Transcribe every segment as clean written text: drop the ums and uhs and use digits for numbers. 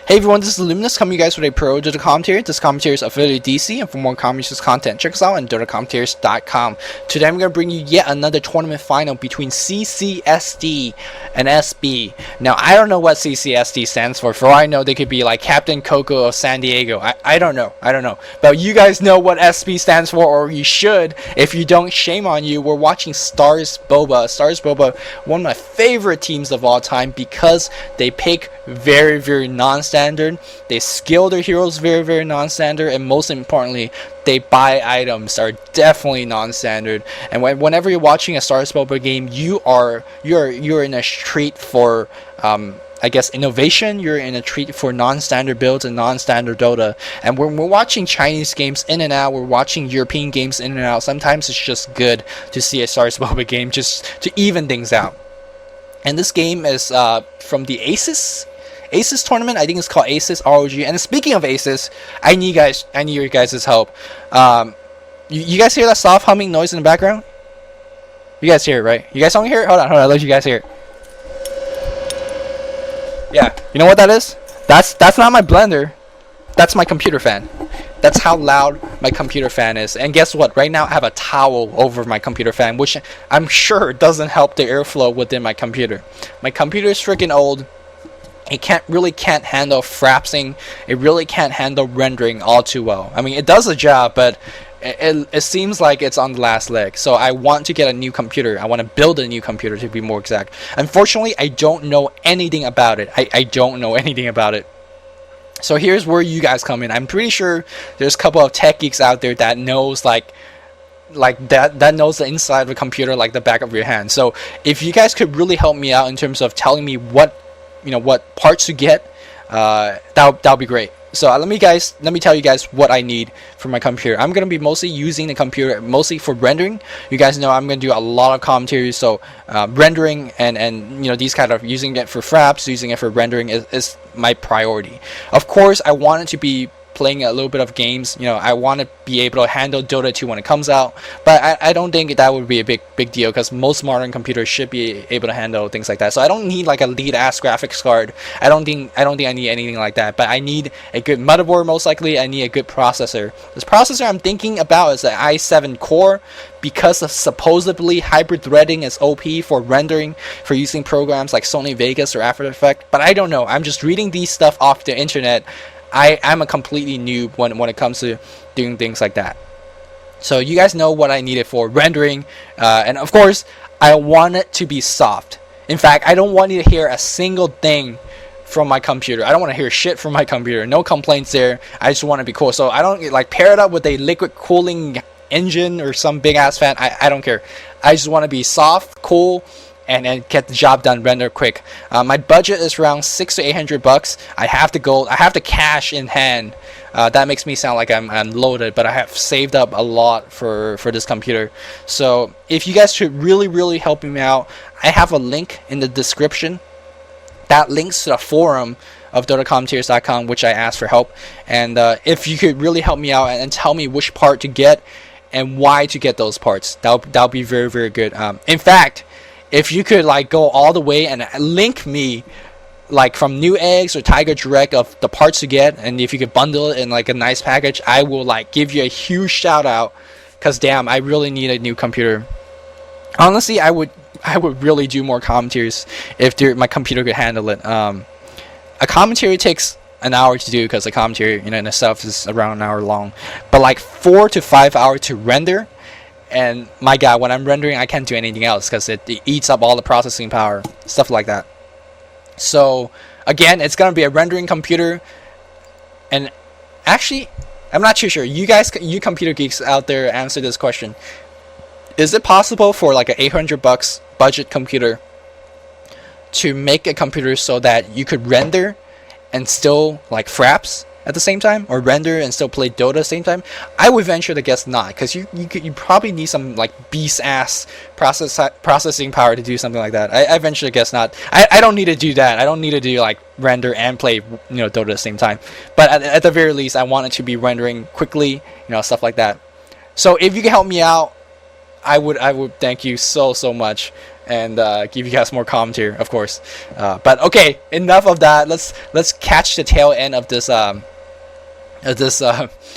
Hey everyone, this is Luminous coming to you guys with a pro Dota commentary. This commentary is affiliated DC, and for more commentary content, check us out on DotaCommentaries.com. Today I'm going to bring you yet another tournament final between CCSD and SB. Now, I don't know what CCSD stands for. For all I know, they could be like Captain Coco of San Diego. I don't know. But you guys know what SB stands for, or you should. If you don't, shame on you. We're watching Starsboba. Starsboba, one of my favorite teams of all time because they pick very non-standard. They skill their heroes very non-standard, and most importantly, they buy items that are definitely non-standard. And whenever you're watching a Starsboba game, you're in a treat for I guess innovation. You're in a treat for non-standard builds and non-standard Dota. And when we're watching Chinese games in and out, we're watching European games in and out, sometimes it's just good to see a Starsboba game just to even things out. And this game is from the Aces tournament. I think it's called Aces ROG. And speaking of Aces, I need your guys' help. You guys hear that soft humming noise in the background? You guys hear it, right? You guys don't hear it? Hold on, let you guys hear it. Yeah, you know what that is? That's not my blender. That's my computer fan. That's how loud my computer fan is. And guess what? Right now I have a towel over my computer fan, which I'm sure doesn't help the airflow within my computer. My computer is freaking old. It really can't handle frapsing. It really can't handle rendering all too well. I mean, it does the job, but it seems like it's on the last leg. So I want to get a new computer. I want to build a new computer, to be more exact. Unfortunately, I don't know anything about it. I don't know anything about it. So here's where you guys come in. I'm pretty sure there's a couple of tech geeks out there that knows that knows the inside of a computer like the back of your hand. So if you guys could really help me out in terms of telling me what parts to get, that'll be great. So let me tell you guys what I need for my computer. I'm gonna be mostly using the computer mostly for rendering. You guys know I'm gonna do a lot of commentaries, so rendering and these kind of using it for fraps, using it for rendering is my priority. Of course, I want it to be playing a little bit of games. I want to be able to handle Dota 2 when it comes out, but I don't think that would be a big deal because most modern computers should be able to handle things like that. So I don't need like a lead ass graphics card. I don't think I need anything like that. But I need a good motherboard. Most likely, I need a good processor. This processor I'm thinking about is an i7 core because of supposedly hybrid threading is OP for rendering for using programs like Sony Vegas or After Effects. But I don't know. I'm just reading these stuff off the internet. I'm a completely noob when it comes to doing things like that. So you guys know what I need it for rendering, and of course I want it to be soft. In fact, I don't want you to hear a single thing from my computer. I don't want to hear shit from my computer. No complaints there. I just want to be cool. So I don't pair it up with a liquid cooling engine or some big ass fan. I don't care. I just want to be soft, cool, and get the job done, render quick. My budget is around $600 to $800. I have the cash in hand. That makes me sound like I'm loaded, but I have saved up a lot for this computer. So if you guys could really help me out, I have a link in the description that links to the forum of DotaCommentaries.com, which I asked for help. And if you could really help me out and tell me which part to get and why to get those parts, that'll be very good. In fact, if you could go all the way and link me from New Eggs or Tiger Direct of the parts to get, and if you could bundle it in a nice package, I will give you a huge shout out, because damn, I really need a new computer. Honestly, I would really do more commentaries if my computer could handle it. A commentary takes an hour to do because the commentary in itself is around an hour long, but 4 to 5 hours to render. And my god, when I'm rendering, I can't do anything else because it eats up all the processing power, stuff like that. So again, it's gonna be a rendering computer. And actually, I'm not too sure. You computer geeks out there, answer this question: is it possible for an $800 budget computer to make a computer so that you could render and still fraps at the same time, or render and still play Dota at the same time? I would venture to guess not, because you probably need some beast ass processing power to do something like that. I venture to guess not. I don't need to do that. I don't need to do render and play Dota at the same time. But at the very least, I want it to be rendering quickly, stuff like that. So if you can help me out, I would thank you so much. and give you guys more commentary, of course. But okay, enough of that. Let's catch the tail end of this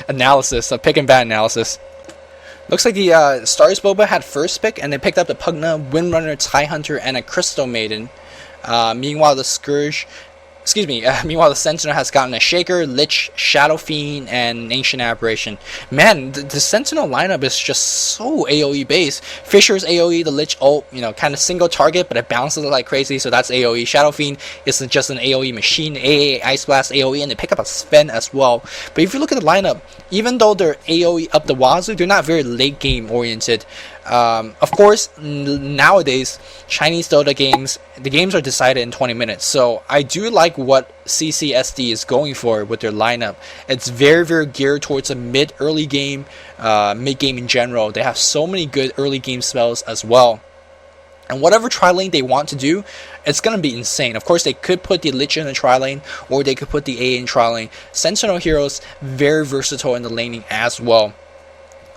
analysis, pick and ban analysis. Looks like the Starsboba had first pick, and they picked up the Pugna, Windrunner, Tidehunter, and a Crystal Maiden. Meanwhile, the Scourge, meanwhile the Sentinel has gotten a Shaker, Lich, Shadow Fiend, and Ancient Aberration. Man, the Sentinel lineup is just so AoE based. Fisher's AoE, the Lich ult, kind of single target, but it bounces like crazy, so that's AoE. Shadow Fiend is just an AoE machine, AA, Ice Blast, AoE, and they pick up a Sven as well. But if you look at the lineup, even though they're AoE up the wazoo, they're not very late game oriented. Of course, nowadays, Chinese Dota games, the games are decided in 20 minutes. So I do like what CCSD is going for with their lineup. It's very, very geared towards a early game, mid game in general. They have so many good early game spells as well. And whatever tri-lane they want to do, it's going to be insane. Of course, they could put the Lich in the tri-lane, or they could put the A in tri-lane. Sentinel heroes, very versatile in the laning as well.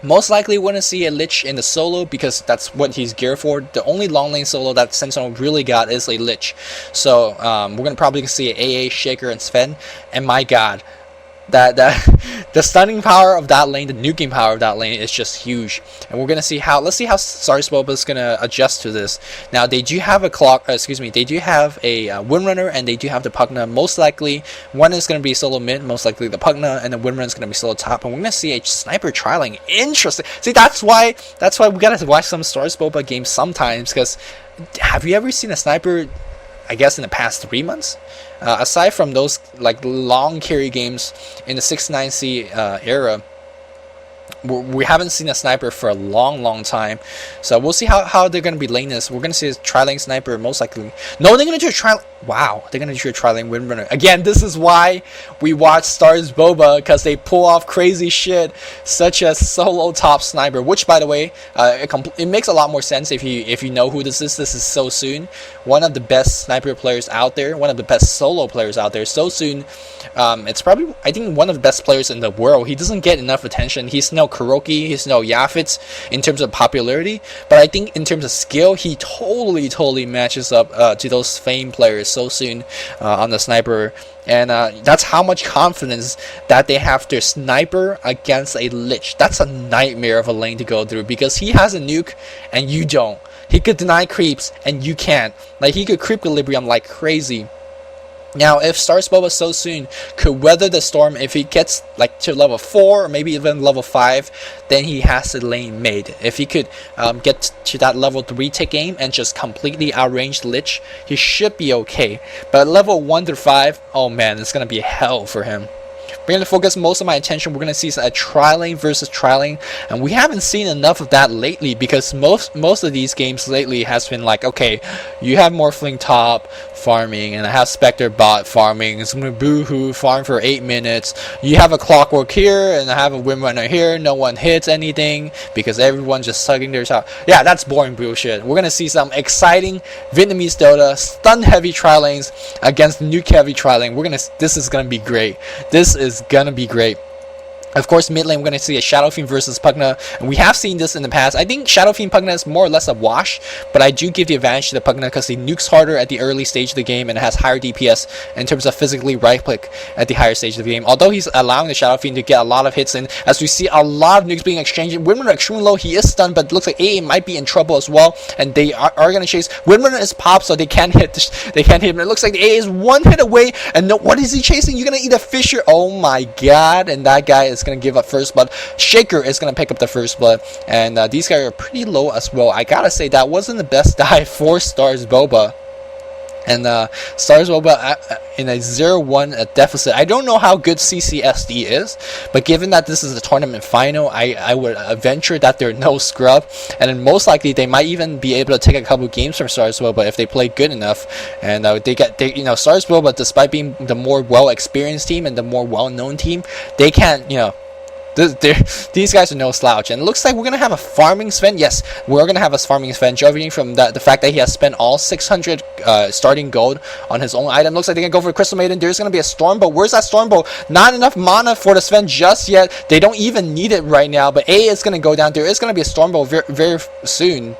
Most likely we're going to see a Lich in the solo because that's what he's geared for. The only long lane solo that Sentinel really got is a Lich. So we're going to probably see an AA, Shaker, and Sven. And my god, that the stunning power of that lane, the nuking power of that lane is just huge. And we're gonna see how Starsboba is gonna adjust to this. Now they do have a they do have a Windrunner, and they do have the Pugna. Most likely one is gonna be solo mid, most likely the Pugna, and the Windrunner is gonna be solo top. And we're gonna see a sniper tri-lane. Interesting. See, that's why we gotta watch some Starsboba games sometimes. Because have you ever seen a sniper, I guess, in the past 3 months? Aside from those like long carry games in the 6-9C era, we haven't seen a sniper for a long time. So we'll see how they're going to be laying this. We're going to see a tri-lane sniper most likely. No, they're going to do a tri-lane. Wow, they're going to do a tri-lane Windrunner. Again, this is why we watch Starsboba, because they pull off crazy shit such as solo top sniper, which, by the way, it makes a lot more sense if you know who this is. This is So Soon, one of the best sniper players out there, one of the best solo players out there. So Soon, it's probably, I think, one of the best players in the world. He doesn't get enough attention. He's no Kuroki, he's no Yafit in terms of popularity, but I think in terms of skill, he totally matches up to those famed players So Soon on the sniper. And that's how much confidence that they have their sniper against a Lich. That's a nightmare of a lane to go through, because he has a nuke and you don't. He could deny creeps and you can't. Like, he could creep Equilibrium like crazy. Now, if Starsboba So Soon could weather the storm, if he gets like to level 4 or maybe even level 5, then he has the lane made. If he could get to that level 3 tick game and just completely outrange Lich, he should be okay. But level 1 to 5, oh man, it's going to be hell for him. We're going to focus most of my attention. We're going to see a tri-lane versus tri-lane, and we haven't seen enough of that lately, because most of these games lately has been like, okay, you have Morphling top farming, and I have Spectre bot farming, it's going to boohoo farm for 8 minutes. You have a Clockwork here, and I have a Windrunner here. No one hits anything because everyone's just sucking their top. Yeah, that's boring bullshit. We're going to see some exciting Vietnamese Dota stun heavy tri-lanes against nuke heavy tri-lane. This is going to be great. This is gonna be great. Of course, mid lane, we're going to see a Shadow Fiend versus Pugna, and we have seen this in the past. I think Shadow Fiend Pugna is more or less a wash, but I do give the advantage to the Pugna because he nukes harder at the early stage of the game and has higher DPS in terms of physically right-click at the higher stage of the game. Although he's allowing the Shadow Fiend to get a lot of hits in, as we see a lot of nukes being exchanged. Windrunner extremely low, he is stunned, but it looks like AA might be in trouble as well, and they are going to chase. Windrunner is popped, so they can't hit him. It looks like the AA is one hit away, and no, what is he chasing? You're going to eat a Fisher. Oh my god, and that guy is going to give up first blood. Shaker is going to pick up the first blood, and these guys are pretty low as well. I gotta say, that wasn't the best dive for Starsboba. And Starsboba in a 0-1 deficit. I don't know how good CCSD is, but given that this is a tournament final, I would venture that they're no scrub, and then most likely they might even be able to take a couple games from Starsboba if they play good enough. And Starsboba, despite being the more well-experienced team and the more well-known team, they can't, these guys are no slouch. And it looks like we're going to have a farming Sven. Yes, we're going to have a farming Sven, judging from the fact that he has spent all 600 starting gold on his own item. Looks like they're going to go for Crystal Maiden. There's going to be a Stormbow. Where's that Stormbow? Not enough mana for the Sven just yet. They don't even need it right now, but A is going to go down. There is going to be a Stormbow very, very soon.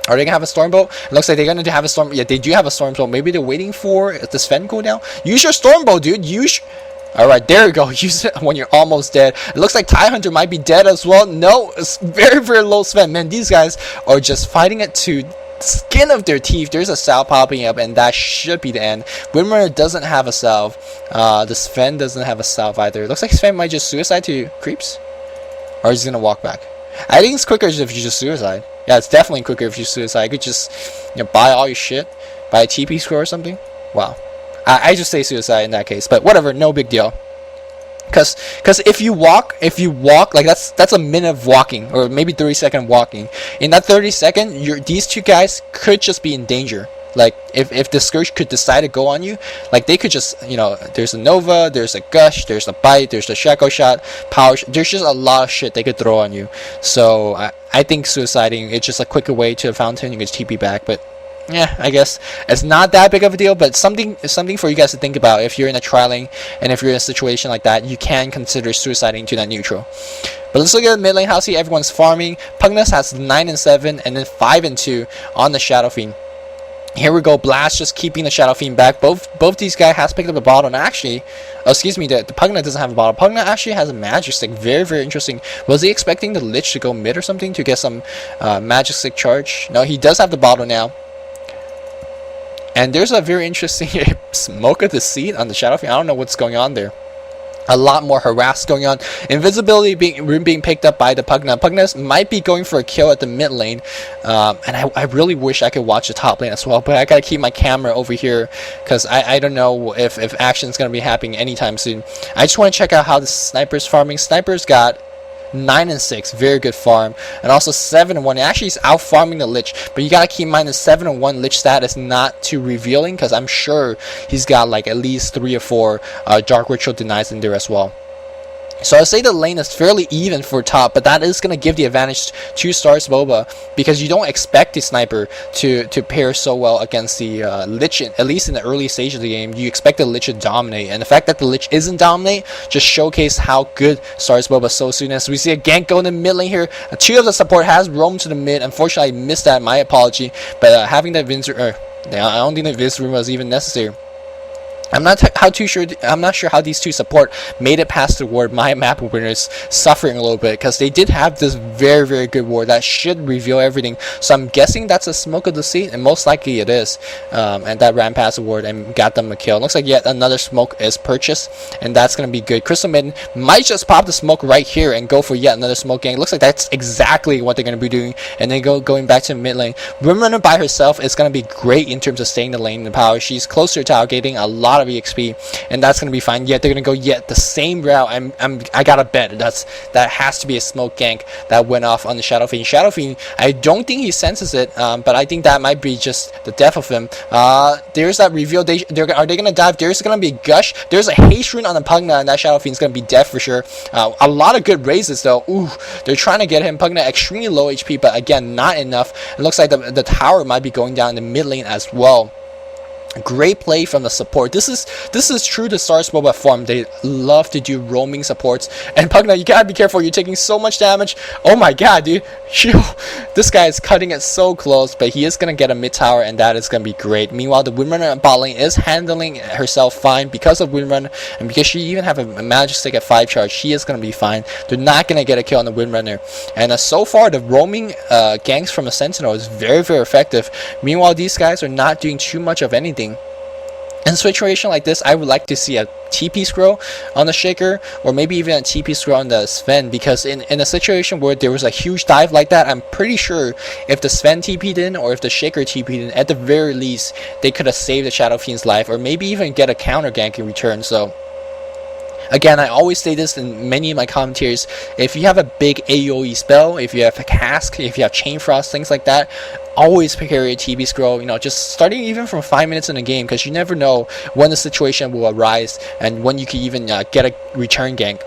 Are they gonna have a Stormbolt? It looks like they're gonna have a Storm. Yeah, they do have a Stormbolt. Maybe they're waiting for the Sven go down. Use your Stormbolt, dude. Alright, there you go. Use it when you're almost dead. It looks like TIE Hunter might be dead as well. No, it's very, very low Sven. Man, these guys are just fighting it to skin of their teeth. There's a salve popping up, and that should be the end. Windrunner doesn't have a salve. The Sven doesn't have a salve either. It looks like Sven might just suicide to creeps. Or he's gonna walk back. I think it's quicker if you just suicide. Yeah, it's definitely quicker if you suicide. You could just, buy all your shit, buy a TP score or something. Wow. I just say suicide in that case, but whatever, no big deal. Cause if you walk, like that's a minute of walking, or maybe 30-second walking. In that 30-second, these two guys could just be in danger. Like if the Scourge could decide to go on you, like they could just, there's a Nova, there's a Gush, there's a Bite, there's the Shackle Shot, Power. There's just a lot of shit they could throw on you. So I think suiciding, it's just a quicker way to a fountain. You can just TP back, but yeah, I guess it's not that big of a deal, but something for you guys to think about if you're in a trialing, and if you're in a situation like that, you can consider suiciding to that neutral. But let's look at the mid lane. How see everyone's farming. Pugnas has 9 and 7, and then 5 and 2 on the Shadow Fiend. Here we go, Blast just keeping the Shadow Fiend back. Both these guys has picked up a bottle, and actually, the Pugna doesn't have a bottle. Pugna actually has a Magic Stick. Very, very interesting. Was he expecting the Lich to go mid or something to get some Magic Stick charge? No, he does have the bottle now. And there's a very interesting Smoke of the Seed on the Shadow Fiend. I don't know what's going on there. A lot more harass going on. Invisibility being picked up by the Pugna. Pugna might be going for a kill at the mid lane. And I really wish I could watch the top lane as well. But I gotta keep my camera over here, because I don't know if action's gonna be happening anytime soon. I just want to check out how the Sniper's farming. Sniper's got 9 and 6, very good farm, and also 7 and 1. Actually, he's out farming the Lich, but you gotta keep in mind the 7 and 1 Lich stat is not too revealing, because I'm sure he's got like at least 3 or 4 Dark Ritual denies in there as well. So I'd say the lane is fairly even for top, but that is going to give the advantage to Starsboba, because you don't expect the Sniper to pair so well against the Lich, at least in the early stage of the game. You expect the Lich to dominate, and the fact that the Lich isn't dominate just showcase how good Starsboba so soon is. We see a gank go in the mid lane here. 2 of the support has roamed to the mid. Unfortunately, I missed that, my apology, but having that I don't think that Viz room was even necessary. I'm not sure how these 2 support made it past the ward. My map winner is suffering a little bit, because they did have this very, very good ward that should reveal everything. So I'm guessing that's a Smoke of the Seed, and most likely it is. And that ran past the ward and got them a kill. Looks like yet another smoke is purchased, and that's going to be good. Crystal Maiden might just pop the smoke right here and go for yet another smoke gang. Looks like that's exactly what they're going to be doing, and then going back to mid lane. Windrunner by herself is going to be great in terms of staying the lane in the power. She's closer to outgating a lot of EXP, and that's gonna be fine. Yet they're gonna go the same route. I gotta bet that has to be a smoke gank that went off on the Shadow Fiend. Shadow Fiend, I don't think he senses it, but I think that might be just the death of him. There's that reveal. Are they gonna dive? There's gonna be Gush. There's a haste rune on the Pugna, and that Shadow Fiend's gonna be dead for sure. A lot of good raises though. Ooh, they're trying to get him. Pugna extremely low HP, but again, not enough. It looks like the tower might be going down in the mid lane as well. Great play from the support. This is true to Starsboba form. They love to do roaming supports. And Pugna, you gotta be careful. You're taking so much damage. Oh my god, dude. This guy is cutting it so close, but he is gonna get a mid tower, and that is gonna be great. Meanwhile, the Windrunner bot lane is handling herself fine because of Windrunner, and because she even have a Magic Stick at 5 charge. She is gonna be fine. They're not gonna get a kill on the Windrunner. And so far, the roaming ganks from a Sentinel is very, very effective. Meanwhile, these guys are not doing too much of anything. In a situation like this, I would like to see a TP scroll on the Shaker, or maybe even a TP scroll on the Sven, because in a situation where there was a huge dive like that, I'm pretty sure if the Sven TP'd in, or if the Shaker TP'd in, at the very least, they could have saved the Shadow Fiend's life, or maybe even get a counter gank in return. So again, I always say this in many of my commentaries: if you have a big AoE spell, if you have a cask, if you have Chain Frost, things like that, always carry a TP scroll, just starting even from 5 minutes in the game, because you never know when the situation will arise and when you can even get a return gank.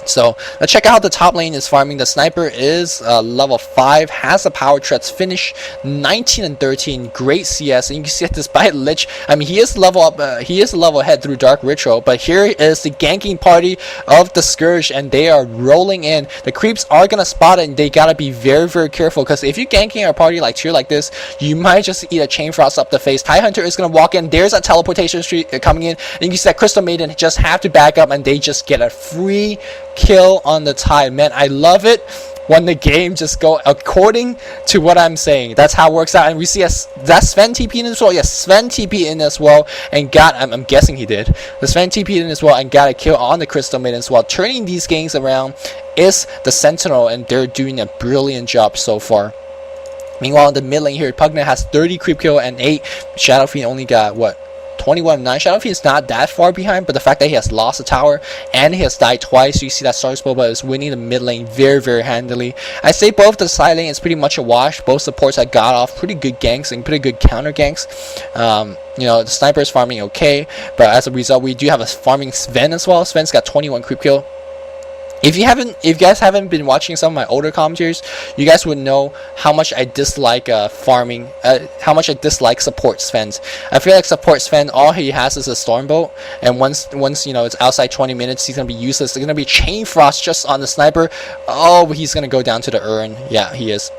So let's check out how the top lane is farming. The sniper is level 5, has a power threats finish, 19 and 13, great CS. And you can see that despite Lich, I mean, he is level up, he is level ahead through Dark Ritual. But here is the ganking party of the Scourge, and they are rolling in. The creeps are gonna spot it, and they gotta be very careful, because if you're ganking a party like tier like this, you might just eat a chain frost up the face. Tidehunter is gonna walk in. There's a teleportation streak coming in, and you can see that Crystal Maiden just have to back up, and they just get a free kill on the Tide. Man, I love it when the game just go according to what I'm saying. That's how it works out. And we see that Sven TP in as well. Yes, Sven TP in as well, and got, I'm guessing he did. The Sven TP in as well, and got a kill on the Crystal Maiden as well. Turning these games around is the Sentinel, and they're doing a brilliant job so far. Meanwhile, in the mid lane here, Pugna has 30 creep kill and 8. Shadow Fiend only got, what, 21-9. Shadow Fiend is not that far behind, but the fact that he has lost a tower and he has died twice, you see that Starsboba is winning the mid lane very handily. I say both the side lane is pretty much a wash. Both supports have got off pretty good ganks and pretty good counter ganks. You know, the sniper is farming okay, but as a result, we do have a farming Sven as well. Sven's got 21 creep kill. If you guys haven't been watching some of my older commentaries, you guys would know how much I dislike farming, how much I dislike support Svens. I feel like support Sven, all he has is a Stormbolt, and once you know it's outside 20 minutes, he's gonna be useless. There's gonna be Chain Frost just on the sniper. Oh, he's gonna go down to the urn. Yeah, he is.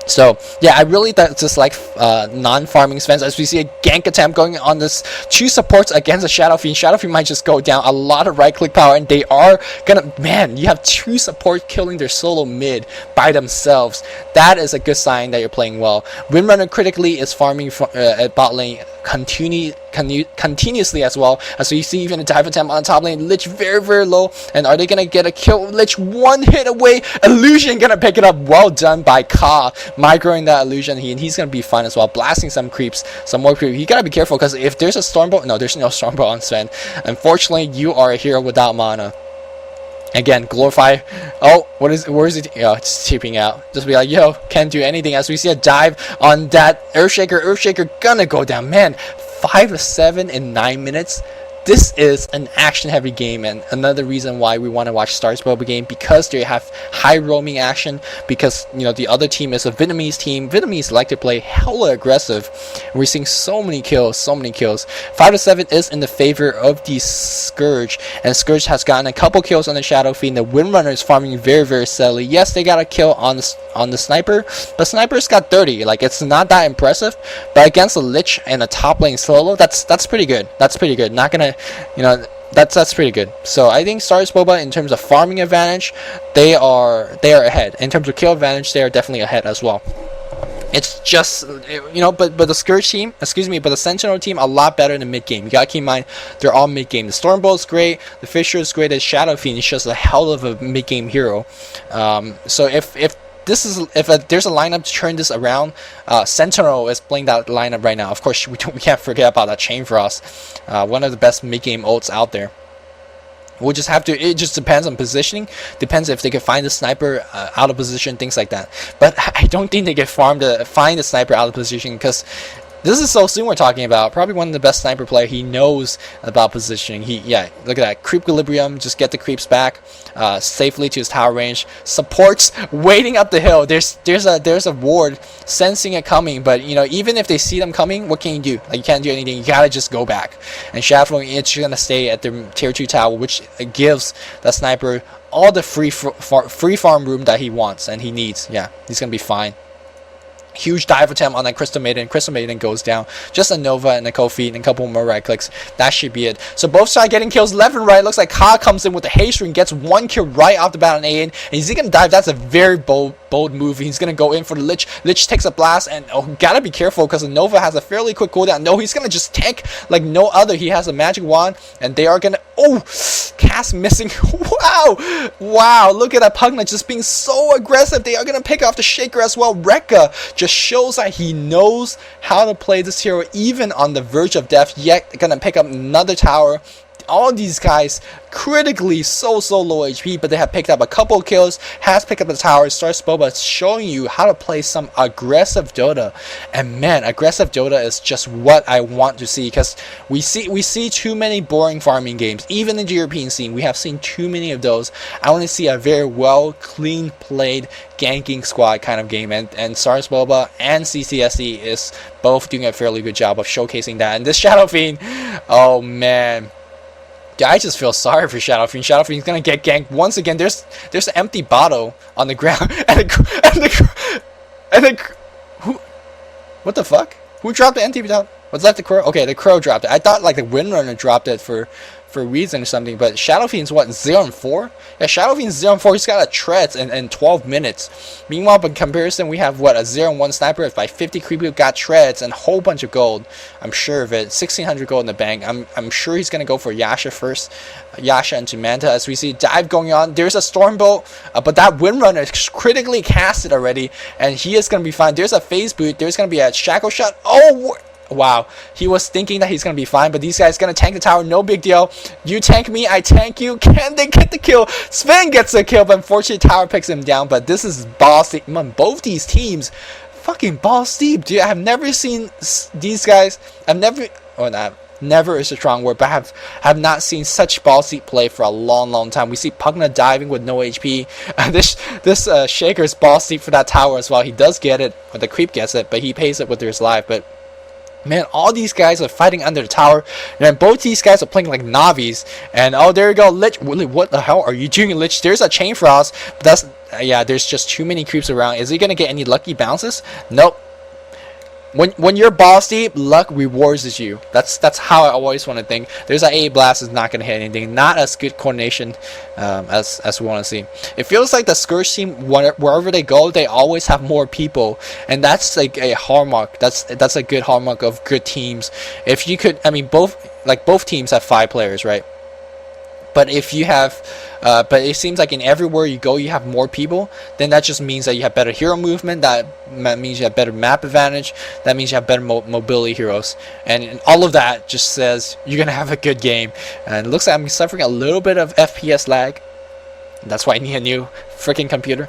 So yeah, I really dislike non-farming Svens. As we see a gank attempt going on this two supports against a Shadow Fiend. Shadow Fiend might just go down. A lot of right click power, and they are gonna, man, you have two supports killing their solo mid by themselves. That is a good sign that you're playing well. Windrunner critically is farming at bot lane continuously as well. As you see, even a dive attempt on top lane. Lich very low, and are they gonna get a kill? Lich one hit away. Illusion gonna pick it up. Well done by Ka, microing that illusion. He's gonna be fine as well, blasting some creeps, some more creeps. You gotta be careful, because if there's a Stormbolt, no, there's no Stormbolt on Sven. Unfortunately, you are a hero without mana. Again, glorify. Oh, where is it? Oh, it's tipping out. Just be like, yo, can't do anything. As we see a dive on that Earthshaker. Earthshaker gonna go down. Man, 5-7 in 9 minutes. This is an action-heavy game, and another reason why we want to watch Starsboba game, because they have high roaming action. Because you know the other team is a Vietnamese team. Vietnamese like to play hella aggressive. We're seeing so many kills, 5-7 is in the favor of the Scourge, and Scourge has gotten a couple kills on the Shadow Fiend. The Windrunner is farming very steadily. Yes, they got a kill on the sniper, but sniper's got 30. Like, it's not that impressive, but against a Lich and a top lane solo, that's pretty good. That's pretty good. Not gonna, you know, that's pretty good. So I think Starsboba, in terms of farming advantage, they are ahead. In terms of kill advantage, they are definitely ahead as well. It's just, you know, but the Scourge team, but the Sentinel team, a lot better in the mid game. You gotta keep in mind, they're all mid game. The Stormbolt's great, the Fisher is great, the Shadow Fiend is just a hell of a mid game hero. So if there's a lineup to turn this around, Sentinel is playing that lineup right now. Of course, we can't forget about that Chain Frost, one of the best mid game ults out there. We'll just have to, it just depends on positioning. Depends if they can find the sniper out of position, things like that. But I don't think they can find the sniper out of position, because this is so soon we're talking about. Probably one of the best sniper player. He knows about positioning. Yeah, look at that. Creep equilibrium, just get the creeps back safely to his tower range. Supports waiting up the hill. There's a ward sensing it coming, but you know, even if they see them coming, what can you do? Like, you can't do anything. You gotta just go back. And Shadow is gonna stay at the tier 2 tower, which gives the sniper all the free farm room that he wants and he needs. Yeah, he's gonna be fine. Huge dive attempt on that Crystal Maiden. Crystal Maiden goes down. Just a Nova and a Kofi and a couple more right clicks. That should be it. So both sides getting kills left and right. Looks like Ka comes in with the haste ring, gets one kill right off the bat on AN. And he's gonna dive. That's a very bold move. He's gonna go in for the Lich. Lich takes a blast, and gotta be careful, because the Nova has a fairly quick cooldown. No, he's gonna just tank like no other. He has a magic wand, and they are gonna, oh, cast missing. Wow, look at that Pugna just being so aggressive. They are gonna pick off the Shaker as well. Rekka just shows that he knows how to play this hero even on the verge of death, yet gonna pick up another tower. all these guys critically so low HP, but they have picked up a couple kills, has picked up the tower. Starsboba is showing you how to play some aggressive Dota, and man, aggressive Dota is just what I want to see, because we see too many boring farming games. Even in the European scene, we have seen too many of those. I want to see a very well, clean played ganking squad kind of game, and Starsboba and CCSD is both doing a fairly good job of showcasing that. And this Shadow Fiend, oh man, I just feel sorry for Shadow Fiend. Shadow Fiend's gonna get ganked once again. There's an empty bottle on the ground, and who? What the fuck? Who dropped the empty bottle? Was that the crow? Okay, the crow dropped it. I thought like the Windrunner dropped it for a reason or something, but Shadow Fiend's what, 0-4? Yeah, Shadow Fiend's 0-4. He's got a treads in 12 minutes. Meanwhile, in comparison, we have what, a 0-1 sniper by 50 creepy, got treads and a whole bunch of gold. I'm sure of it. 1600 gold in the bank. I'm sure he's gonna go for Yasha first. Yasha into Manta, as we see dive going on. There's a Stormbolt, but that Windrunner is critically casted already, and he is gonna be fine. There's a phase boot. There's gonna be a shackle shot. Oh, wow, he was thinking that he's gonna be fine, but these guys gonna tank the tower, no big deal. You tank me, I tank you. Can they get the kill? Sven gets the kill, but unfortunately tower picks him down. But this is balls deep. Man, both these teams fucking balls deep, dude. I have never seen these guys. Never is a strong word, but have not seen such balls deep play for a long time. We see Pugna diving with no HP. This Shaker's balls deep for that tower as well. He does get it, or the creep gets it, but he pays it with his life. But man, all these guys are fighting under the tower, and both these guys are playing like Navis. And oh, there you go, Lich. What the hell are you doing, Lich? There's a Chain Frost, but that's yeah. There's just too many creeps around. Is he gonna get any lucky bounces? Nope. When you're balls deep, luck rewards you. That's how I always want to think. There's an A blast is not gonna hit anything. Not as good coordination as we want to see. It feels like the Scourge team, wherever they go, they always have more people, and that's like a hallmark. That's a good hallmark of good teams. If you could, I mean, both teams have 5 players, right? But if you have, but it seems like in everywhere you go, you have more people. Then that just means that you have better hero movement. That means you have better map advantage. That means you have better mobility heroes. And all of that just says you're gonna have a good game. And it looks like I'm suffering a little bit of FPS lag. That's why I need a new freaking computer.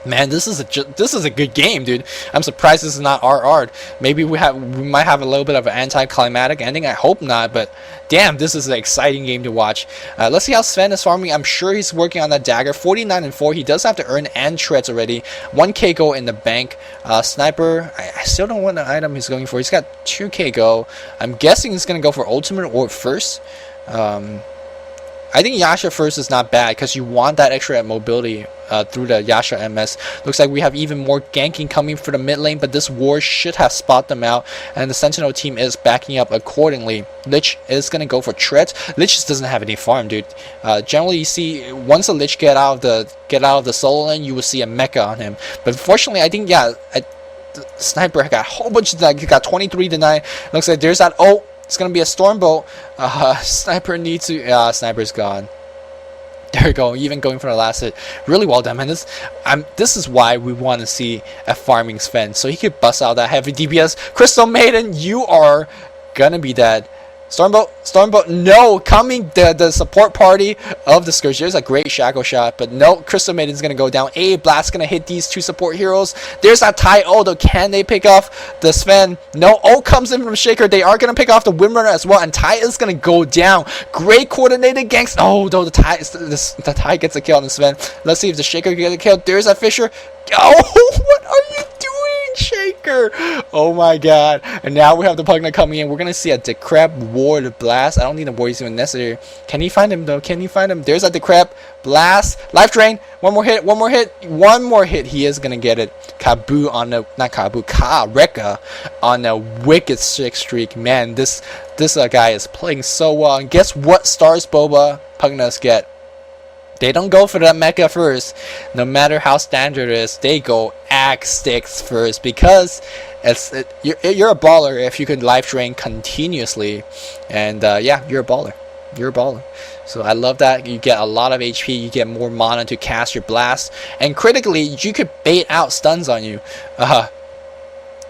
Man, this is a good game, dude. I'm surprised this is not RR'd. Maybe we might have a little bit of an anticlimactic ending. I hope not, but damn, this is an exciting game to watch. Let's see how Sven is farming. I'm sure he's working on that dagger. 49-4. He does have to earn and treads already. 1k go in the bank. Sniper, I still don't know what the item he's going for. He's got 2k go. I'm guessing he's gonna go for ultimate or first. I think Yasha first is not bad, because you want that extra mobility through the Yasha MS. Looks like we have even more ganking coming for the mid lane, but this ward should have spot them out, and the Sentinel team is backing up accordingly. Lich is going to go for treads. Lich just doesn't have any farm, dude. Generally, you see, once a Lich get out of the solo lane, you will see a mecha on him. But unfortunately, I think, yeah, the Sniper got a whole bunch of that. He got 23-9. Looks like there's that. Oh, it's gonna be a Stormbolt. Sniper needs to. Sniper's gone. There we go. Even going for the last hit. Really well done, man. This is why we want to see a farming Sven, so he could bust out that heavy DPS. Crystal Maiden, you are gonna be dead. Stormbolt, no, coming the support party of the Scourge. There's a great shackle shot, but no, Crystal Maiden's gonna go down. A blast gonna hit these 2 support heroes. There's that tie. Oh, though, can they pick off the Sven? No. Oh, comes in from Shaker. They are gonna pick off the Windrunner as well, and tie is gonna go down. Great coordinated ganks. Oh, though, the tie gets a kill on the Sven. Let's see if the Shaker can get a kill. There's a Fisher. Oh, what are you doing, Shaker? Oh my god. And now we have the Pugna coming in. We're gonna see a Decrep Ward Blast. I don't think the ward is even necessary. Can he find him though? Can he find him? There's a Decrep Blast. Life Drain. One more hit. He is gonna get it. Kareka on a wicked 6 streak. Man, this guy is playing so well. And guess what Starsboba Pugnas get? They don't go for that mecha first. No matter how standard it is, they go axe sticks first, because you're a baller if you can life drain continuously. And yeah, you're a baller. You're a baller. So I love that. You get a lot of HP. You get more mana to cast your blast. And critically, you could bait out stuns on you.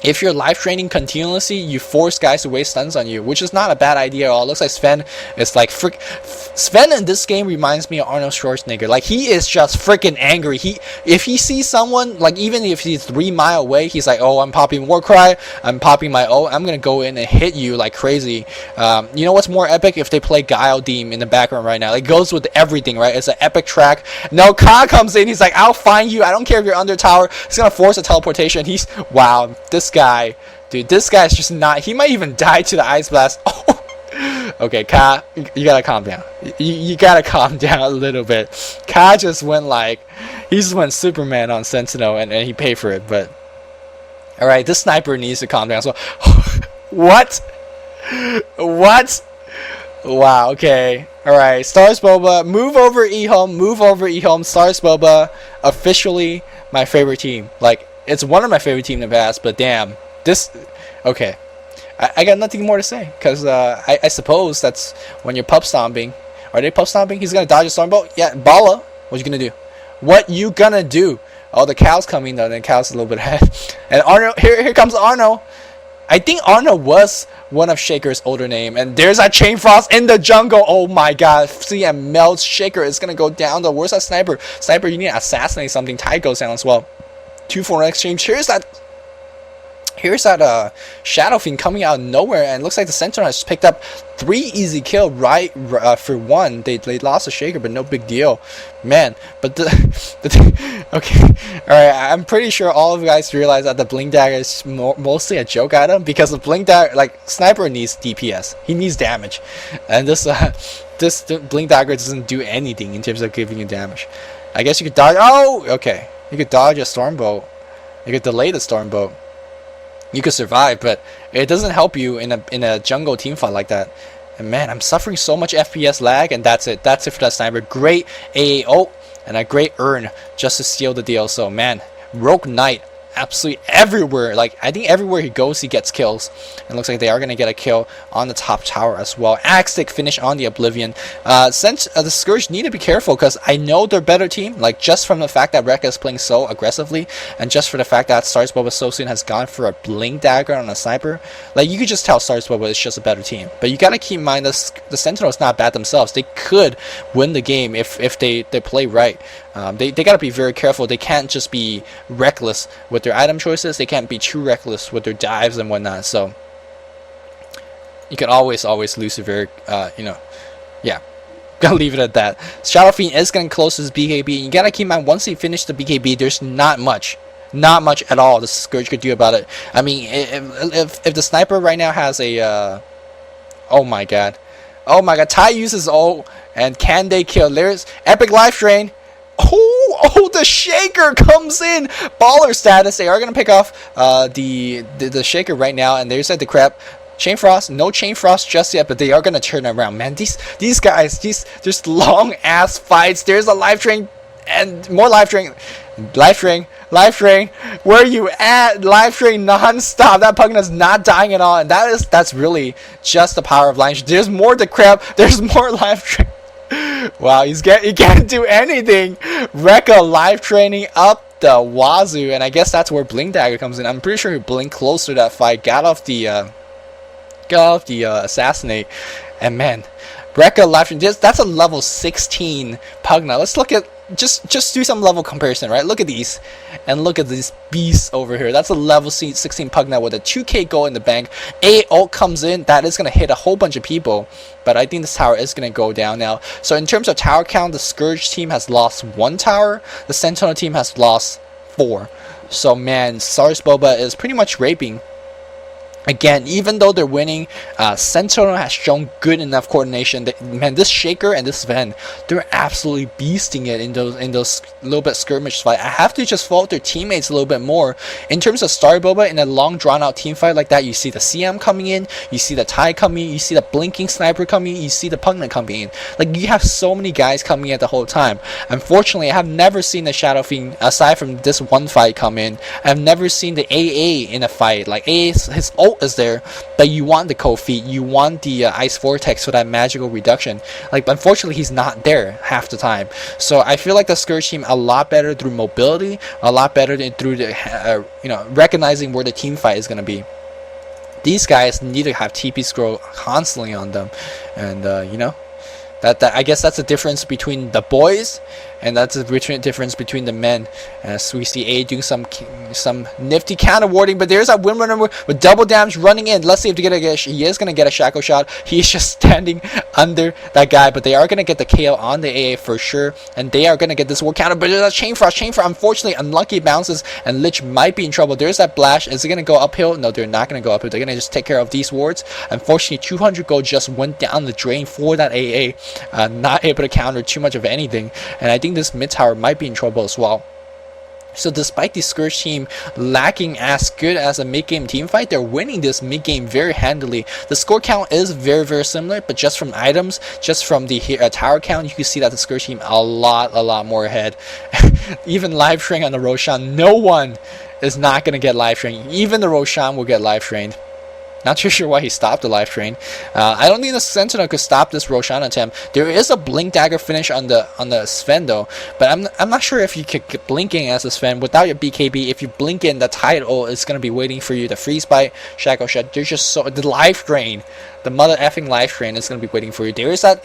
if you're life training continuously, you force guys to waste stuns on you, which is not a bad idea at all. It looks like Sven is like Sven in this game reminds me of Arnold Schwarzenegger. Like, he is just freaking angry. If he sees someone, like even if he's 3 miles away, he's like, oh, I'm popping Warcry, I'm popping my I'm gonna go in and hit you like crazy. You know what's more epic? If they play Guile Deem in the background right now. It goes with everything, right? It's an epic track. No, Ka comes in, he's like, I'll find you. I don't care if you're under tower. He's gonna force a teleportation. Wow, this guy, dude, this guy's just not. He might even die to the Ice Blast. Oh, okay, Ka, you gotta calm down. You gotta calm down a little bit. Ka just went he just went Superman on Sentinel, and he paid for it. But all right, this sniper needs to calm down. So, what? Wow. Okay. All right. Starsboba, move over eHome. Starsboba, officially my favorite team. Like, it's one of my favorite teams in the past, but damn, this. Okay, I got nothing more to say, because I suppose that's when you're pup stomping. Are they pup stomping? He's gonna dodge a stormbolt. Yeah, Bala. What you gonna do? What you gonna do? Oh, the cow's coming though. Then cow's a little bit ahead. And Arno, here comes Arno. I think Arno was one of Shaker's older name. And there's a Chain Frost in the jungle. Oh my god. CM melts. Shaker is gonna go down though. Where's that sniper? Sniper, you need to assassinate something. Tide goes down as well. 2-4 exchange. Here's that Shadow Fiend coming out of nowhere, and it looks like the Sentinel has picked up 3 easy kill right for 1. They lost a Shaker, but no big deal, man. But okay, all right. I'm pretty sure all of you guys realize that the Blink Dagger is mostly a joke item, because the Blink Dagger, like, Sniper needs DPS. He needs damage, and this Blink Dagger doesn't do anything in terms of giving you damage. I guess you could dodge. Oh, okay. You could dodge a Stormbolt. You could delay the Stormbolt. You could survive, but it doesn't help you in a jungle team fight like that. And man, I'm suffering so much FPS lag, and that's it. That's it for that sniper. Great AAO and a great earn just to seal the deal. So man, Rogue Knight absolutely everywhere. Like, I think everywhere he goes, he gets kills. And looks like they are going to get a kill on the top tower as well. Axtic finish on the Oblivion. Since the Scourge need to be careful, because I know they're better team. Like, just from the fact that Rekka is playing so aggressively, and just for the fact that Starsboba so soon has gone for a Blink Dagger on a sniper. Like, you could just tell Starsboba is just a better team. But you got to keep in mind the Sentinel is not bad themselves. They could win the game if they play right. They got to be very careful. They can't just be reckless with their item choices. They can't be too reckless with their dives and whatnot. So you can always lose a very, yeah. Gonna leave it at that. Shadow Fiend is getting close to his BKB. You gotta keep in mind, once he finished the BKB, there's not much at all the Scourge could do about it. I mean, if the sniper right now has a, oh my god, Ty uses ult, and can they kill? There's epic life drain. Oh, the Shaker comes in. Baller status. They are going to pick off the Shaker right now. And there's the crap. Chain Frost. No Chain Frost just yet, but they are going to turn around. Man, these guys, just long ass fights. There's a life drain and more life drain. Life drain. Where you at? Life drain non-stop. That Pugna is not dying at all. And that's really just the power of Life Drain. There's more to crap. There's more life drain. Wow, he can't do anything. Rekka life training up the wazoo, and I guess that's where Blink Dagger comes in. I'm pretty sure he blinked close to that fight, got off the assassinate, and man, Rekka life training. That's a level 16 Pugna. Let's look at just do some level comparison, right? Look at these, and look at these beasts over here. That's a level 16 Pugna with a 2k gold in the bank. A ult comes in, that is going to hit a whole bunch of people, but I think this tower is going to go down now. So in terms of tower count, the Scourge team has lost 1 tower, the Sentinel team has lost 4. So man, Starsboba is pretty much raping. Again, even though they're winning, Sentinel has shown good enough coordination. Man, this Shaker and this Sven, they're absolutely beasting it in those little bit skirmish fight. I have to just fault their teammates a little bit more. In terms of Starsboba, in a long drawn out team fight like that, you see the CM coming in, you see the Ty coming in, you see the blinking sniper coming in, you see the Pugna coming in. Like, you have so many guys coming in the whole time. Unfortunately, I have never seen the Shadow Fiend, aside from this one fight, come in. I've never seen the AA in a fight. Like, AA, his ult ult is there, but you want the cold feet, you want the ice vortex for that magical reduction. Like, unfortunately, he's not there half the time. So I feel like the Scourge team a lot better through mobility, a lot better through the recognizing where the team fight is gonna be. These guys need to have TP scroll constantly on them, and that I guess that's the difference between the boys, and that's the difference between the men. As we see A doing some nifty counter warding, but there's that Windrunner with double damage running in. Let's see if he is gonna get a shackle shot. He's just standing under that guy, but they are gonna get the KO on the AA for sure, and they are gonna get this ward counter. But there's a chain frost. Unfortunately, unlucky bounces, and Lich might be in trouble. There's that Blash. Is it gonna go uphill? No, they're not gonna go uphill. They're gonna just take care of these wards. Unfortunately, 200 gold just went down the drain for that AA. Not able to counter too much of anything, and I think this mid tower might be in trouble as well. So despite the Scourge team lacking as good as a mid-game team fight, they're winning this mid-game very handily. The score count is very, very similar, but just from items, just from the tower count, you can see that the Scourge team a lot more ahead. Even live train on the Roshan, no one is not going to get live train. Even the Roshan will get live trained. Not too sure why he stopped the live train. I don't think the Sentinel could stop this Roshan attempt. There is a Blink Dagger finish on the Sven though, but I'm not sure if you could get blinking as a Sven without your BKB. If you blink in, the Tide ult is gonna be waiting for you. The Freeze Bite, Shackle Shot. There's just the live train, the mother effing live train is gonna be waiting for you. There is that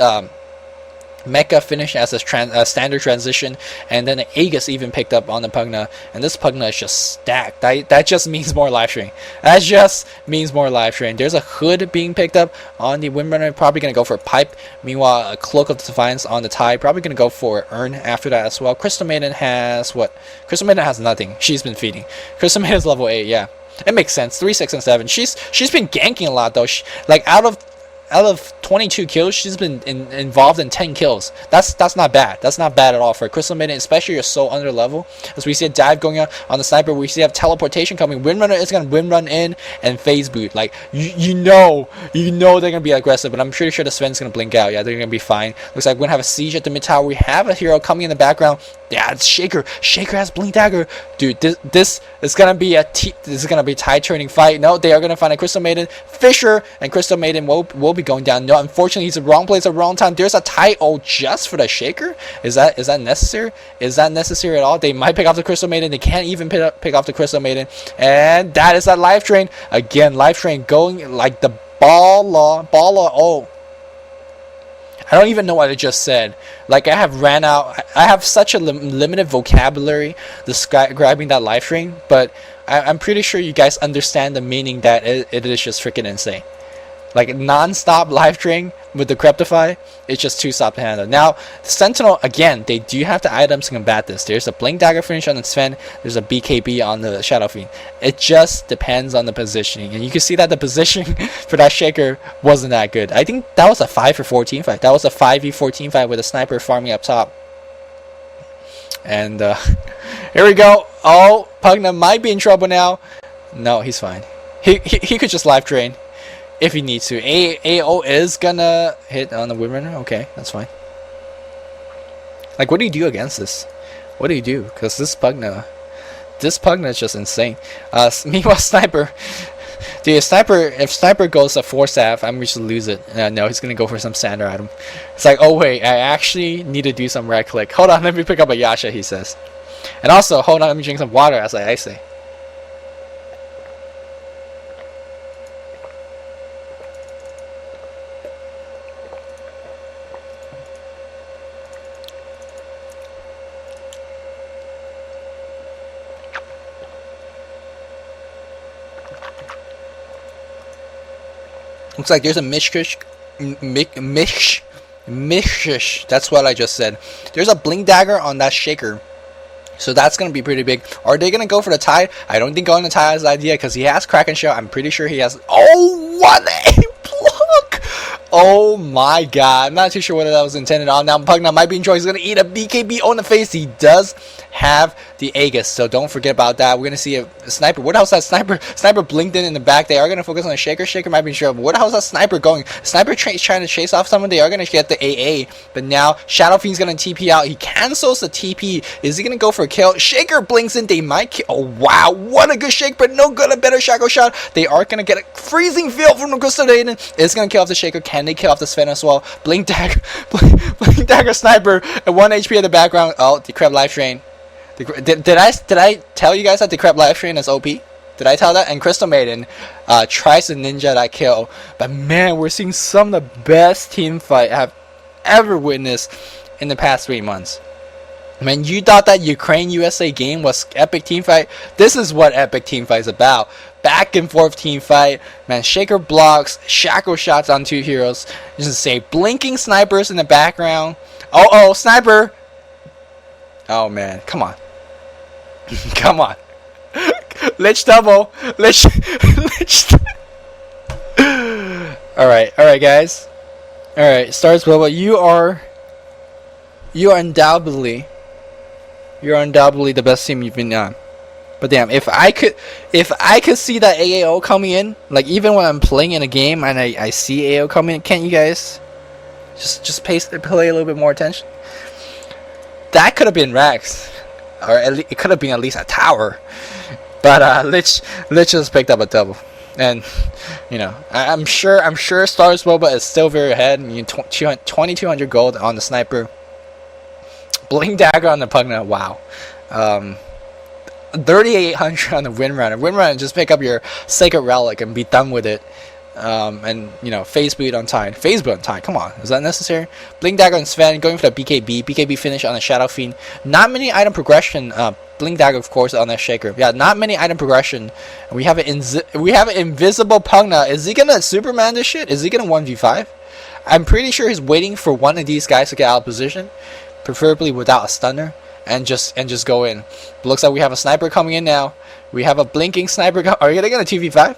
Mecha finish as a standard transition, and then the Aegis even picked up on the Pugna, and this Pugna is just stacked. That just means more live train. That just means more live train. There's a Hood being picked up on the Windrunner, probably going to go for a Pipe. Meanwhile, a Cloak of Defiance on the Tide, probably going to go for Urn after that as well. Crystal Maiden has what? Crystal Maiden has nothing. She's been feeding. Crystal Maiden is level 8, yeah. It makes sense. 3, 6, and 7. She's been ganking a lot though. Like out of 22 kills, she's been involved in 10 kills. That's not bad. That's not bad at all for a Crystal Maiden, especially you're so under level. As we see a dive going on the sniper, we see a teleportation coming. Windrunner is gonna windrun in and phase boot. Like you know they're gonna be aggressive, but I'm pretty sure the Sven's gonna blink out. Yeah, they're gonna be fine. Looks like we're gonna have a siege at the mid tower. We have a hero coming in the background. Yeah, it's Shaker. Shaker has Blink Dagger. Dude, this is gonna be a tide turning fight. No, they are gonna find a Crystal Maiden. Fisher and Crystal Maiden will be going down. No, unfortunately, he's the wrong place at the wrong time. There's a Tide ult just for the Shaker. Is that necessary? Is that necessary at all? They might pick off the Crystal Maiden. They can't even pick off the Crystal Maiden. And that is that live train. Again, live train going like the baller. Oh. I don't even know what I just said. Like, I have ran out. I have such a limited vocabulary describing that live train, but I'm pretty sure you guys understand the meaning that it is just freaking insane. Like, non-stop live train with the Cryptify, it's just too soft to handle. Now, the Sentinel, again, they do have the items to combat this. There's a Blink Dagger finish on the Sven. There's a BKB on the Shadow Fiend. It just depends on the positioning. And you can see that the positioning for that Shaker wasn't that good. I think that was a 5v14 fight. That was a 5v14 fight with a sniper farming up top. And here we go. Oh, Pugna might be in trouble now. No, he's fine. He could just live train if he needs to. AO is gonna hit on the Windrunner. Okay, that's fine. Like, what do you do against this? What do you do? Because this Pugna is just insane. Meanwhile, Sniper. Dude, if Sniper goes a 4 staff, I'm just lose it. No, he's gonna go for some standard item. It's like, oh wait, I actually need to do some right click. Hold on, let me pick up a Yasha, he says. And also, hold on, let me drink some water, as I say. Looks like there's a mishkish. That's what I just said. There's a Blink Dagger on that Shaker. So that's going to be pretty big. Are they going to go for the Tide? I don't think going to Tide is the idea because he has Kraken Shell. I'm pretty sure he has... Oh, what a block! Oh my god. I'm not too sure what that was intended on. Now Pugna might be enjoying. He's going to eat a BKB on the face. He does have the Aegis, so don't forget about that. We're going to see a sniper. Where the hell's that sniper? Sniper blinked in the back. They are going to focus on the Shaker. Shaker might be sure. Where the hell's that sniper going? Sniper trying to chase off someone. They are going to get the AA, but now Shadow Fiend's going to TP out. He cancels the TP. Is he going to go for a kill? Shaker blinks in. They might kill. Oh wow, what a good shake, but no good. A better Shackle shot. They are going to get a freezing field from the Crystal Maiden. It's going to kill off the Shaker. Can they kill off the Sven as well? Blink Dagger. Blink Dagger sniper at 1 HP in the background. Oh, the Crab Life Drain. Did I tell you guys that the Crab Life Train is OP? Did I tell that? And Crystal Maiden tries to ninja that kill. But man, we're seeing some of the best team fight I've ever witnessed in the past 3 months. Man, you thought that Ukraine-USA game was epic team fight? This is what epic team fight is about. Back and forth team fight. Man, Shaker blocks, Shackle shots on 2 heroes. Just say blinking snipers in the background. Oh, sniper! Oh man, come on. Come on. Lich double. Lich. Alright, guys. Alright, Starsboba, you are undoubtedly the best team you've been on. But damn, if I could see that AAO coming in, like even when I'm playing in a game and I see AAO coming in, can't you guys just play a little bit more attention? That could have been Rex. Or it could have been at least a tower, but Lich just picked up a double, and you know I'm sure Starsboba is still very ahead. 2200 gold on the sniper, Blink Dagger on the Pugna. Wow, 3800 on the Windrunner. Windrunner, just pick up your Sacred Relic and be done with it. And you know, phase boot on time. Come on, is that necessary? Blink Dagger and Sven going for the BKB finish on the Shadow Fiend. Not many item progression. Blink Dagger, of course, on that Shaker. Yeah, not many item progression. We have an invisible Pugna. Is he gonna Superman this shit? Is he gonna 1v5? I'm pretty sure he's waiting for one of these guys to get out of position, preferably without a stunner, and just go in. Looks like we have a sniper coming in now. We have a blinking sniper. Are they gonna 2v5?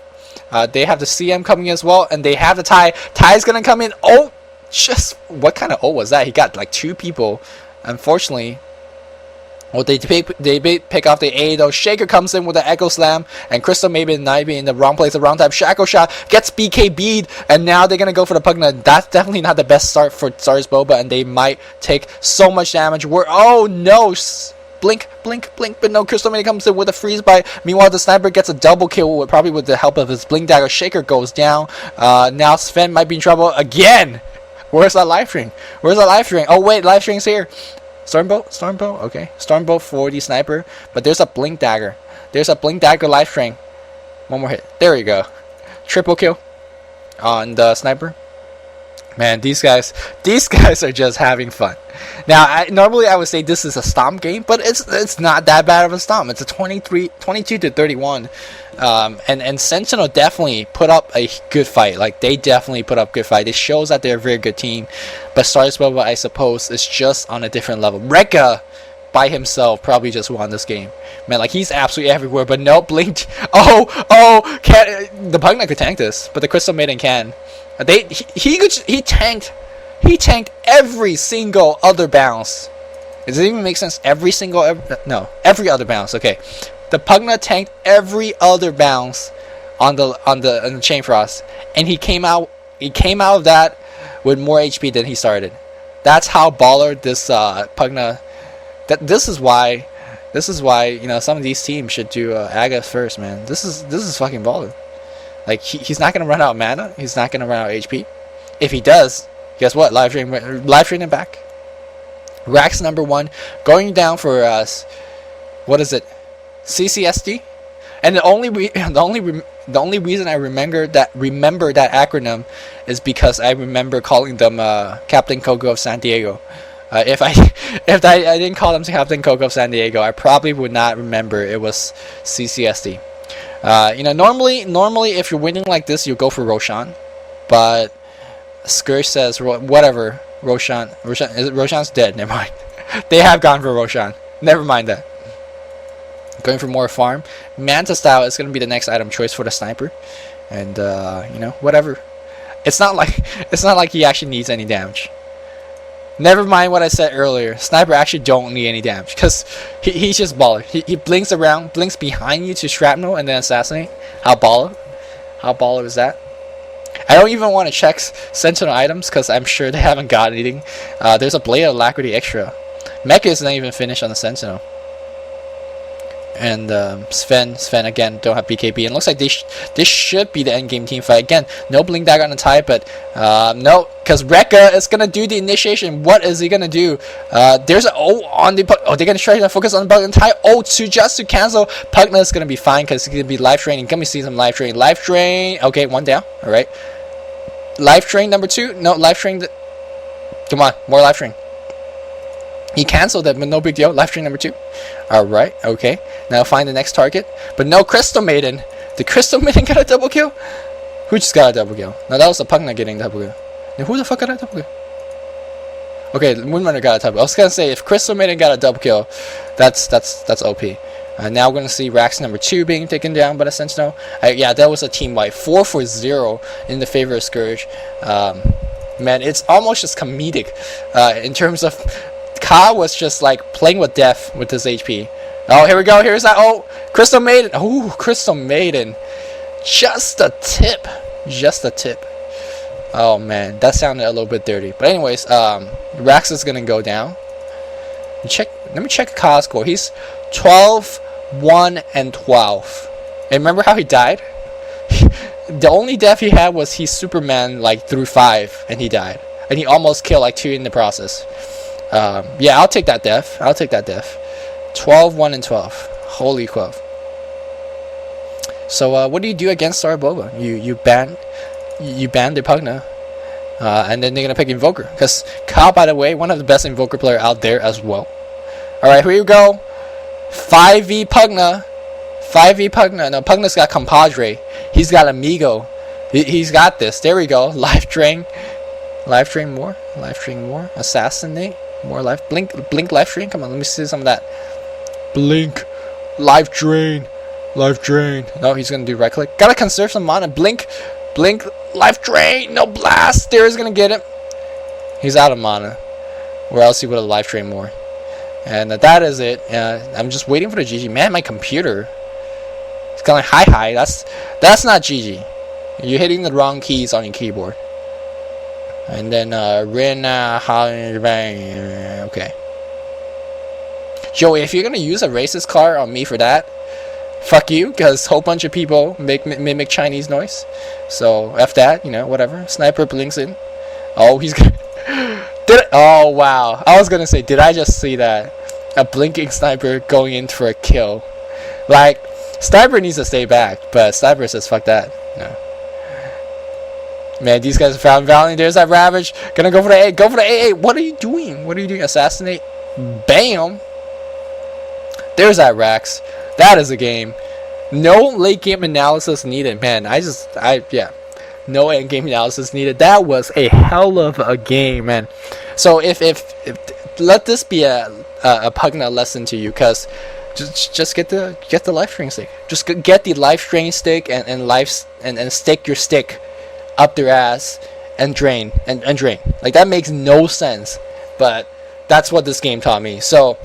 They have the CM coming as well, and they have the Ty. Ty's gonna come in. Oh, just what kind of was that? He got like 2 people. Unfortunately, well, they pick off the A though. Shaker comes in with the Echo Slam, and Crystal Maiden might be in the wrong place, the wrong time. Shackle shot gets BKB'd, and now they're gonna go for the Pugna. That's definitely not the best start for Starsboba, and they might take so much damage. Oh no! Blink, but no, Crystal Maiden comes in with a freeze bite. Meanwhile, the sniper gets a double kill, probably with the help of his Blink Dagger. Shaker goes down. Now Sven might be in trouble again. Where's that life ring? Oh wait, life ring's here. Stormbow, okay. Stormbow for the sniper, but there's a Blink Dagger. Life ring. One more hit. There you go. Triple kill on the sniper. Man, these guys are just having fun. Now, normally I would say this is a stomp game, but it's not that bad of a stomp. It's a 22-31, and Sentinel definitely put up a good fight. Like, they definitely put up good fight. It shows that they're a very good team. But Starsboba, I suppose, is just on a different level. Rekka by himself probably just won this game. Man, like, he's absolutely everywhere. But no, Blink. The Pugna could tank this, but the Crystal Maiden can. He tanked every single other bounce. Does it even make sense? Every other bounce. Okay, the Pugna tanked every other bounce on the Chain Frost, and he came out of that with more HP than he started. That's how baller this Pugna. This is why you know some of these teams should do Aga first, man. This is fucking baller. Like, he's not going to run out of mana. He's not going to run out of HP. If he does, guess what? Live Drain him back. Rax number 1. Going down for, what is it? CCSD? And the only reason I remember that acronym is because I remember calling them Captain Coco of San Diego. If I didn't call them Captain Coco of San Diego, I probably would not remember it was CCSD. You know, normally if you're winning like this, you go for Roshan, but Scourge says whatever. Roshan's dead. Never mind. They have gone for Roshan. Never mind that. Going for more farm. Manta style is going to be the next item choice for the sniper, and you know, whatever. It's not like he actually needs any damage. Never mind what I said earlier. Sniper actually don't need any damage because he's just baller. He blinks around, blinks behind you to shrapnel and then assassinate. How baller? How baller is that? I don't even want to check Sentinel items because I'm sure they haven't got anything. There's a Blade of Alacrity extra. Mecha is not even finished on the Sentinel. And Sven again don't have BKB. And looks like this should be the end game team fight. Again, no Blink Dagger on the tie, but no, because Rekka is gonna do the initiation. What is he gonna do? There's an O on the Pugna. Oh, they're gonna try to focus on the Pugna tie. Oh, just to cancel. Pugna is gonna be fine because he's gonna be life draining. Can we see some life drain? Life drain. Okay, one down. All right. Life drain number 2. No, life drain. Come on, more life drain. He cancelled it, but no big deal. Life drain number 2. Alright, okay. Now find the next target. But no Crystal Maiden. The Crystal Maiden got a double kill? Who just got a double kill? No, that was the Pugna getting a double kill. Now, who the fuck got a double kill? Okay, Moonrunner got a double kill. I was gonna say, if Crystal Maiden got a double kill, that's OP. Now we're gonna see Rax number 2 being taken down by the Sentinel. Yeah, that was a team wipe. 4-for-0 in the favor of Scourge. Man, it's almost just comedic in terms of Ka was just like playing with death with his HP. Oh, here we go. Here's that. Oh, Crystal Maiden. Oh, Crystal Maiden. Just a tip. Just a tip. Oh man, that sounded a little bit dirty. But anyways, Rax is gonna go down. Let me check Ka's score. He's 12, 1, and 12. And remember how he died? The only death he had was he Superman like through 5 and he died. And he almost killed like 2 in the process. Yeah, I'll take that death. I'll take that death. 12, 1, and 12. Holy 12. So what do you do against Starsboba? You ban the Pugna. And then they're gonna pick Invoker. Because Ka, by the way, one of the best Invoker player out there as well. Alright, here you go. 5v Pugna. 5v Pugna. No, Pugna's got Compadre. He's got Amigo. He's got this. There we go. Life Drain. Life Drain more. Life Drain more. Assassinate. More life. Blink life drain. Come on, let me see some of that. Blink. Life drain. Life drain. No, he's gonna do right click. Gotta conserve some mana. Blink. Life drain. No blast. There is gonna get him. He's out of mana. Or else he would have life drained more. And that is it. I'm just waiting for the GG. Man, my computer. It's going high. That's not GG. You're hitting the wrong keys on your keyboard. And then okay. Joey, if you're gonna use a racist card on me for that, fuck you, because a whole bunch of people mimic Chinese noise. So F that, you know, whatever. Sniper blinks in. Oh, he's gonna oh wow. I was gonna say, did I just see that? A blinking sniper going in for a kill. Like, Sniper needs to stay back, but Sniper says fuck that. No. Man, these guys found Valiant. There's that Ravage. Gonna go for the A. Go for the A. What are you doing? What are you doing? Assassinate. Bam. There's that Rax. That is a game. No late game analysis needed. Man, yeah. No end game analysis needed. That was a hell of a game, man. So if let this be a Pugna lesson to you, cause just get the life string stick. Just get the life string stick and stick your stick up their ass and drain and drain. Like, that makes no sense, but that's what this game taught me. So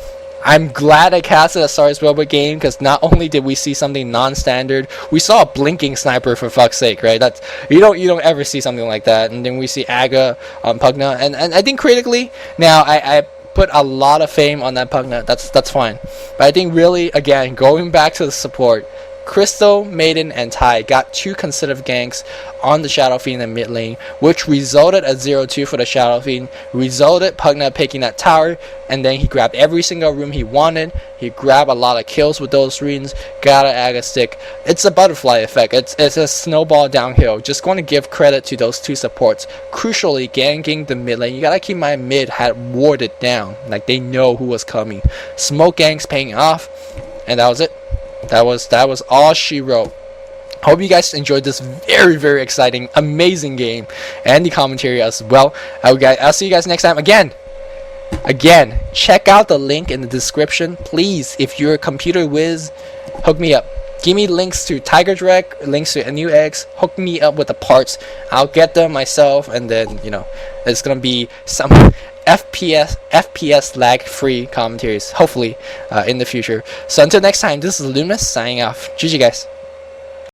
I'm glad I casted a Starsboba game, because not only did we see something non-standard, we saw a blinking sniper, for fuck's sake, right? That's you don't ever see something like that. And then we see Aga on Pugna, and I think critically now I put a lot of fame on that Pugna. That's fine, but I think really, again, going back to the support, Crystal, Maiden, and Tai got 2 consecutive ganks on the Shadow Fiend in mid lane, which resulted at 0-2 for the Shadow Fiend, resulted Pugna picking that tower, and then he grabbed every single room he wanted. He grabbed a lot of kills with those runes, got an Aga stick. It's a butterfly effect. It's a snowball downhill. Just going to give credit to those 2 supports. Crucially, ganking the mid lane. You gotta keep my mid had warded down. Like, they know who was coming. Smoke ganks paying off, and that was it. That was all she wrote. Hope you guys enjoyed this very, very exciting, amazing game, and the commentary as well. I'll see you guys next time. Again, check out the link in the description. Please, if you're a computer whiz, hook me up. Give me links to Tiger Direct, links to new eggs. Hook me up with the parts. I'll get them myself, and then it's gonna be some FPS lag free commentaries, hopefully, in the future. So until next time, this is Luminous signing off. GG guys.